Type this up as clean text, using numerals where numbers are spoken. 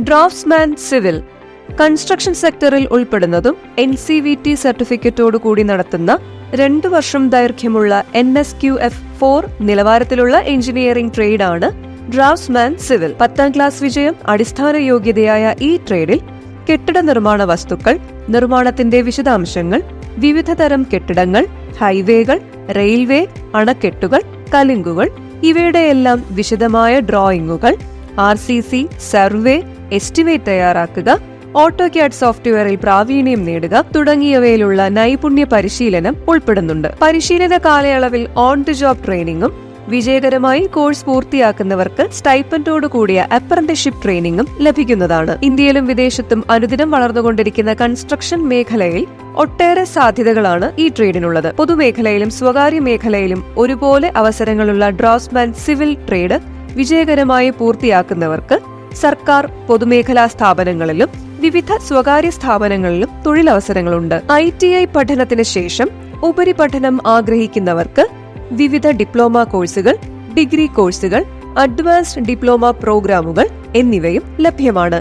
Draughtsman civil construction സെക്ടറിൽ ഉൾപ്പെടുന്നതും NCVT സർട്ടിഫിക്കറ്റോടു കൂടി നടത്തുന്ന 2 വർഷം ദൈർഘ്യമുള്ള NSQF 4 നിലവാരത്തിലുള്ള എഞ്ചിനീയറിംഗ് ട്രേഡാണ് ഡ്രാഫ്റ്റ്സ്മാൻ സിവിൽ. 10ാം ക്ലാസ് വിജയം അടിസ്ഥാന യോഗ്യതയായ ഈ ട്രേഡിൽ കെട്ടിട നിർമ്മാണ വസ്തുക്കൾ, നിർമ്മാണത്തിന്റെ വിശദാംശങ്ങൾ, വിവിധ തരം കെട്ടിടങ്ങൾ, ഹൈവേകൾ, റെയിൽവേ, അണക്കെട്ടുകൾ, കലുങ്കുകൾ ഇവയുടെയെല്ലാം വിശദമായ ഡ്രോയിങ്ങുകൾ, RCC, സർവേ, എസ്റ്റിമേറ്റ് തയ്യാറാക്കുക, ഓട്ടോക്യാഡ് സോഫ്റ്റ്വെയറിൽ പ്രാവീണ്യം നേടുക തുടങ്ങിയവയിലുള്ള നൈപുണ്യ പരിശീലനം ഉൾപ്പെടുന്നുണ്ട്. പരിശീലന കാലയളവിൽ ഓൺ ദി ജോബ് ട്രെയിനിങ്ങും വിജയകരമായി കോഴ്സ് പൂർത്തിയാക്കുന്നവർക്ക് സ്റ്റൈപ്പൻഡോടു കൂടിയ അപ്രന്റീസ്ഷിപ്പ് ട്രെയിനിങ്ങും ലഭിക്കുന്നതാണ്. ഇന്ത്യയിലും വിദേശത്തും അനുദിനം വളർന്നുകൊണ്ടിരിക്കുന്ന കൺസ്ട്രക്ഷൻ മേഖലയിൽ ഒട്ടേറെ സാധ്യതകളാണ് ഈ ട്രേഡിനുള്ളത്. പൊതുമേഖലയിലും സ്വകാര്യ മേഖലയിലും ഒരുപോലെ അവസരങ്ങളുള്ള ഡ്രാഫ്റ്റ്സ്മാൻ സിവിൽ ട്രേഡ് വിജയകരമായി പൂർത്തിയാക്കുന്നവർക്ക് സർക്കാർ, പൊതുമേഖലാ സ്ഥാപനങ്ങളിലും വിവിധ സ്വകാര്യ സ്ഥാപനങ്ങളിലും തൊഴിലവസരങ്ങളുണ്ട്. ITI പഠനത്തിന് ശേഷം ഉപരിപഠനം ആഗ്രഹിക്കുന്നവർക്ക് വിവിധ ഡിപ്ലോമ കോഴ്സുകൾ, ഡിഗ്രി കോഴ്സുകൾ, അഡ്വാൻസ്ഡ് ഡിപ്ലോമ പ്രോഗ്രാമുകൾ എന്നിവയും ലഭ്യമാണ്.